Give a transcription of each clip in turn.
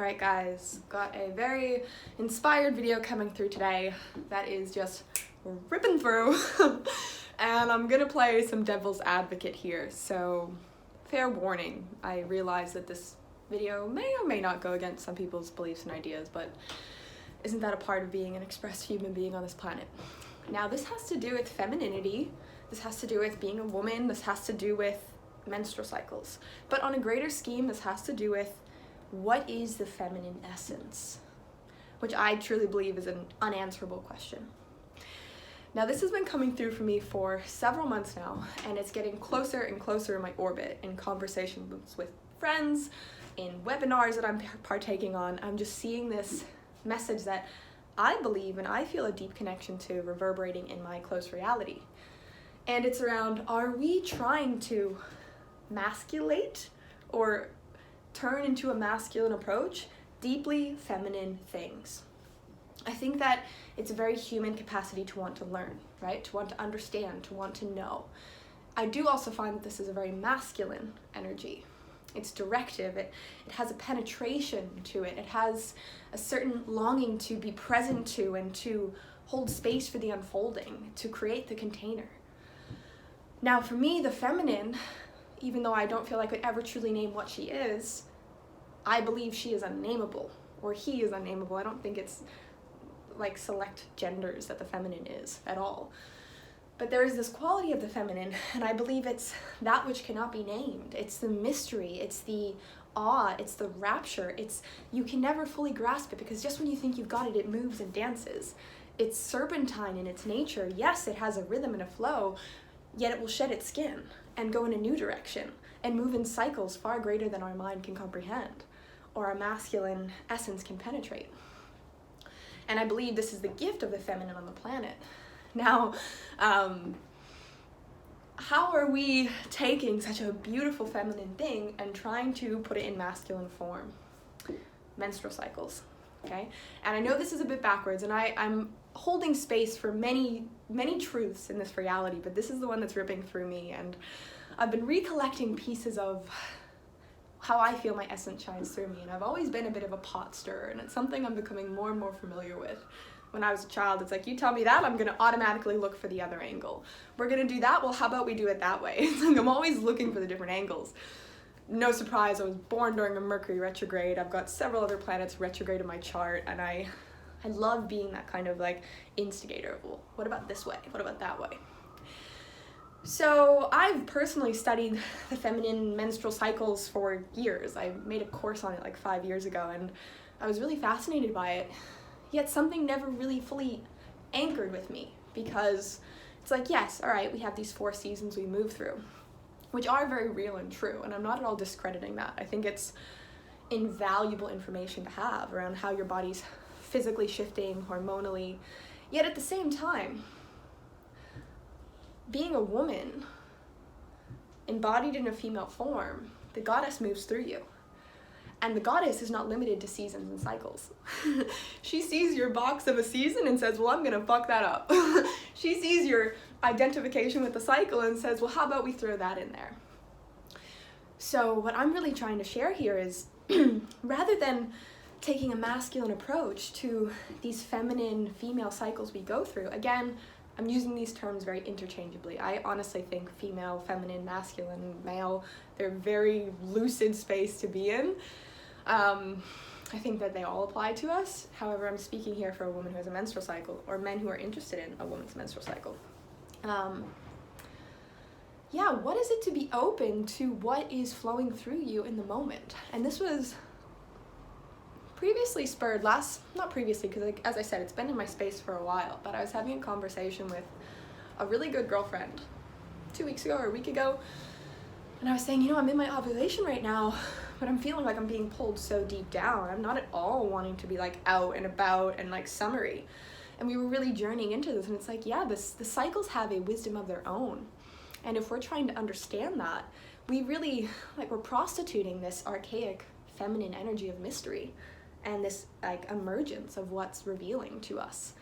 Alright guys, got a very inspired video coming through today that is just ripping through and I'm gonna play some devil's advocate here, so fair warning, I realize that this video may or may not go against some people's beliefs and ideas, but isn't that a part of being an expressed human being on this planet? Now this has to do with femininity, this has to do with being a woman, this has to do with menstrual cycles, but on a greater scheme this has to do with what is the feminine essence, which I truly believe is an unanswerable question. Now this has been coming through for me for several months now, and it's getting closer and closer in my orbit in conversations with friends, in webinars that I'm partaking on. I'm just seeing this message that I believe and I feel a deep connection to reverberating in my close reality. And it's around, are we trying to masculate or turn into a masculine approach deeply feminine things? I think that it's a very human capacity to want to learn, right? To want to understand, to want to know. I do also find that this is a very masculine energy. It's directive, it has a penetration to it, it has a certain longing to be present to and to hold space for the unfolding, to create the container. Now for me, the feminine, even though I don't feel like I could ever truly name what she is, I believe she is unnameable, or he is unnameable. I don't think it's like select genders that the feminine is at all. But there is this quality of the feminine, and I believe it's that which cannot be named. It's the mystery, it's the awe, it's the rapture. You can never fully grasp it, because just when you think you've got it, it moves and dances. It's serpentine in its nature. Yes, it has a rhythm and a flow, yet it will shed its skin and go in a new direction and move in cycles far greater than our mind can comprehend or our masculine essence can penetrate. And I believe this is the gift of the feminine on the planet. Now, how are we taking such a beautiful feminine thing and trying to put it in masculine form? Menstrual cycles, okay? And I know this is a bit backwards, and I'm holding space for many truths in this reality, but this is the one that's ripping through me, and I've been recollecting pieces of how I feel my essence shines through me, and I've always been a bit of a pot stirrer, and it's something I'm becoming more and more familiar with. When I was a child, it's like, you tell me that, I'm gonna automatically look for the other angle. We're gonna do that, well, how about we do it that way? It's like I'm always looking for the different angles. No surprise, I was born during a Mercury retrograde. I've got several other planets retrograde in my chart, and I love being that kind of like instigator. Well, what about this way? What about that way? So I've personally studied the feminine menstrual cycles for years. I made a course on it like 5 years ago, and I was really fascinated by it. Yet something never really fully anchored with me, because it's like, yes, all right, we have these 4 seasons we move through, which are very real and true, and I'm not at all discrediting that. I think it's invaluable information to have around how your body's physically shifting hormonally. Yet at the same time, being a woman embodied in a female form, the goddess moves through you. And the goddess is not limited to seasons and cycles. She sees your box of a season and says, well, I'm gonna fuck that up. She sees your identification with the cycle and says, well, how about we throw that in there? So what I'm really trying to share here is, rather than taking a masculine approach to these feminine female cycles we go through, again, I'm using these terms very interchangeably. I honestly think female, feminine, masculine, male, they're very lucid space to be in. I think that they all apply to us. However, I'm speaking here for a woman who has a menstrual cycle, or men who are interested in a woman's menstrual cycle. Yeah, what is it to be open to what is flowing through you in the moment? And this was previously spurred, not previously, because like, as I said, it's been in my space for a while, but I was having a conversation with a really good girlfriend 2 weeks ago or a week ago, and I was saying, I'm in my ovulation right now, but I'm feeling like I'm being pulled so deep down. I'm not at all wanting to be like out and about and like summery. And we were really journeying into this, and it's like, yeah, the cycles have a wisdom of their own. And if we're trying to understand that, we really, we're prostituting this archaic feminine energy of mystery and this like emergence of what's revealing to us.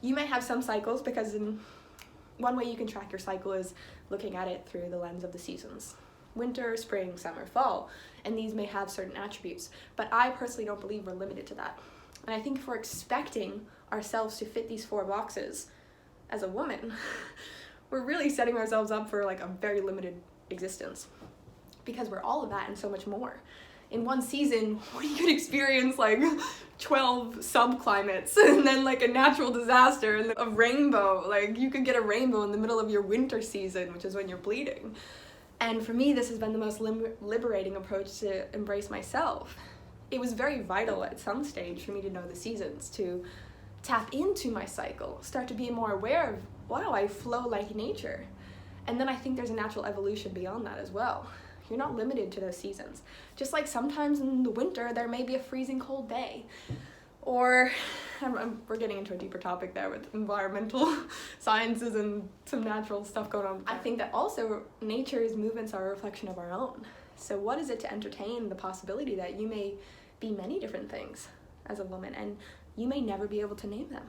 You may have some cycles, because one way you can track your cycle is looking at it through the lens of the seasons. winter, spring, summer, fall, and these may have certain attributes. But I personally don't believe we're limited to that. And I think if we're expecting ourselves to fit these 4 boxes as a woman, we're really setting ourselves up for like a very limited existence, because we're all of that and so much more. In one season, you could experience like 12 subclimates and then like a natural disaster and a rainbow. Like you could get a rainbow in the middle of your winter season, which is when you're bleeding. And for me, this has been the most liberating approach to embrace myself. It was very vital at some stage for me to know the seasons, to tap into my cycle, start to be more aware of, wow, I flow like nature. And then I think there's a natural evolution beyond that as well. You're not limited to those seasons. Just like sometimes in the winter, there may be a freezing cold day. Or, we're getting into a deeper topic there with environmental sciences and some natural stuff going on. I think that also nature's movements are a reflection of our own. So what is it to entertain the possibility that you may be many different things as a woman, and you may never be able to name them?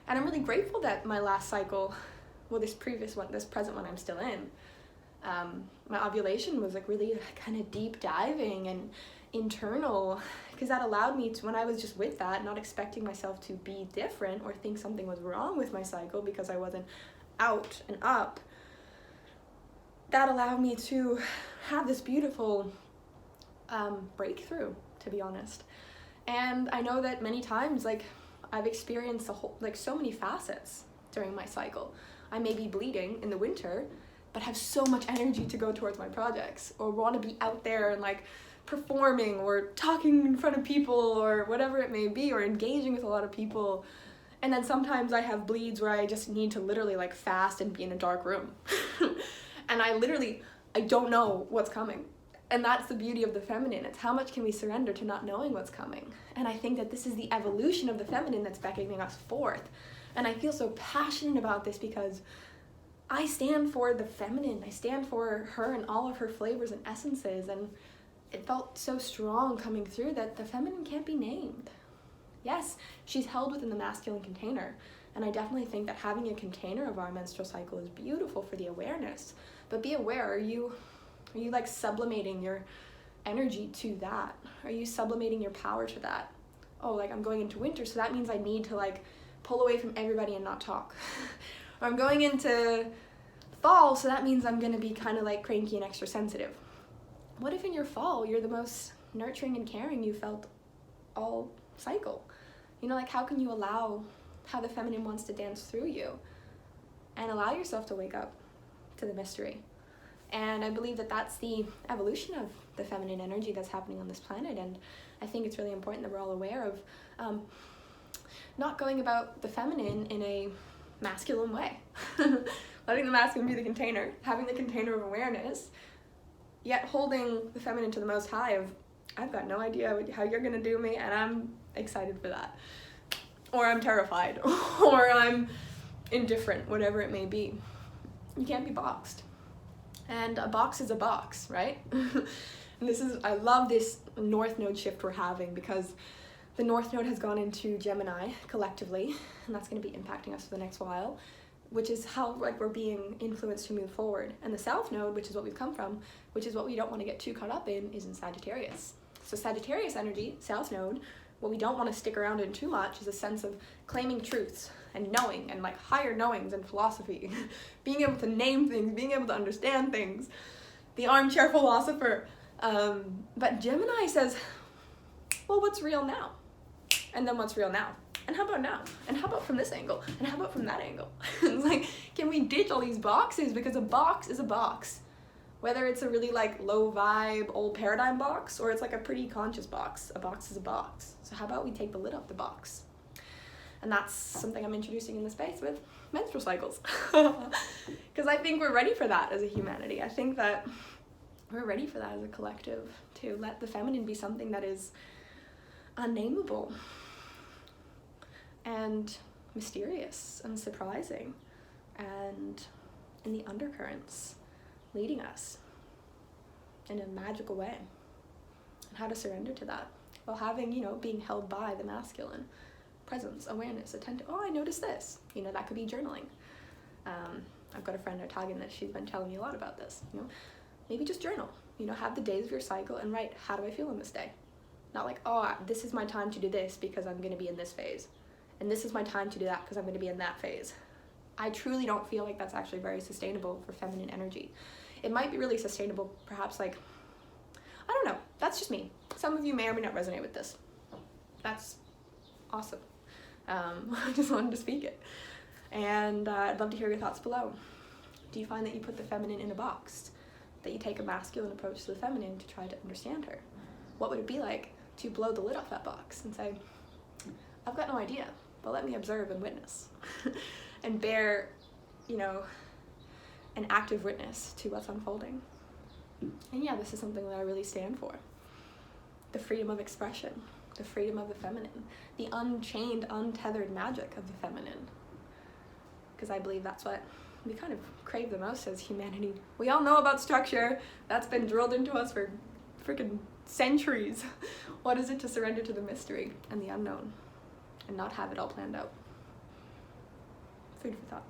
And I'm really grateful that my last cycle, well, this present one I'm still in, my ovulation was like really kind of deep diving and internal, because that allowed me to, when I was just with that, not expecting myself to be different or think something was wrong with my cycle because I wasn't out and up, that allowed me to have this beautiful breakthrough, to be honest. And I know that many times, like, I've experienced so many facets during my cycle. I may be bleeding in the winter, but have so much energy to go towards my projects, or want to be out there and like performing or talking in front of people or whatever it may be, or engaging with a lot of people. And then sometimes I have bleeds where I just need to literally like fast and be in a dark room. And I don't know what's coming. And that's the beauty of the feminine. It's how much can we surrender to not knowing what's coming. And I think that this is the evolution of the feminine that's beckoning us forth. And I feel so passionate about this because I stand for the feminine. I stand for her and all of her flavors and essences. And it felt so strong coming through that the feminine can't be named. Yes, she's held within the masculine container. And I definitely think that having a container of our menstrual cycle is beautiful for the awareness. But be aware, are you like sublimating your energy to that? Are you sublimating your power to that? Oh, like I'm going into winter, so that means I need to like pull away from everybody and not talk. Or I'm going into fall, so that means I'm gonna be kind of like cranky and extra sensitive. What if in your fall, you're the most nurturing and caring you felt all cycle? You know, like how can you allow how the feminine wants to dance through you and allow yourself to wake up to the mystery? And I believe that that's the evolution of the feminine energy that's happening on this planet. And I think it's really important that we're all aware of not going about the feminine in a masculine way. Letting the masculine be the container, having the container of awareness, yet holding the feminine to the most high of, I've got no idea how you're gonna do me, and I'm excited for that. Or I'm terrified, or I'm indifferent, whatever it may be. You can't be boxed. And a box is a box, right? And I love this North Node shift we're having, because the North Node has gone into Gemini collectively, and that's going to be impacting us for the next while, which is how like we're being influenced to move forward. And the South Node, which is what we've come from, which is what we don't want to get too caught up in, is in Sagittarius. So Sagittarius energy, South Node, what we don't want to stick around in too much is a sense of claiming truths and knowing, and like higher knowings and philosophy, being able to name things, being able to understand things, the armchair philosopher. But Gemini says, well, what's real now? And then what's real now? And how about now? And how about from this angle? And how about from that angle? It's like, can we ditch all these boxes? Because a box is a box. Whether it's a really like low vibe, old paradigm box, or it's like a pretty conscious box. A box is a box. So how about we take the lid off the box? And that's something I'm introducing in the space with menstrual cycles. Because I think we're ready for that as a humanity. I think that we're ready for that as a collective, to let the feminine be something that is unnameable and mysterious and surprising and in the undercurrents, leading us in a magical way. And how to surrender to that while having, being held by the masculine. Presence, awareness, attentive. Oh, I noticed this. That could be journaling. I've got a friend, Otagan, that she's been telling me a lot about this. maybe just journal. You know, have the days of your cycle and write, how do I feel in this day? Not like, oh, this is my time to do this because I'm going to be in this phase. And this is my time to do that because I'm going to be in that phase. I truly don't feel like that's actually very sustainable for feminine energy. It might be really sustainable, perhaps like, I don't know, that's just me. Some of you may or may not resonate with this. That's awesome. I just wanted to speak it. And I'd love to hear your thoughts below. Do you find that you put the feminine in a box? That you take a masculine approach to the feminine to try to understand her? What would it be like to blow the lid off that box and say, I've got no idea, but let me observe and witness and bear, you know, an active witness to what's unfolding. And yeah, this is something that I really stand for. The freedom of expression, the freedom of the feminine, the unchained, untethered magic of the feminine. Because I believe that's what we kind of crave the most as humanity. We all know about structure. That's been drilled into us for freaking centuries. What is it to surrender to the mystery and the unknown and not have it all planned out? Food for thought.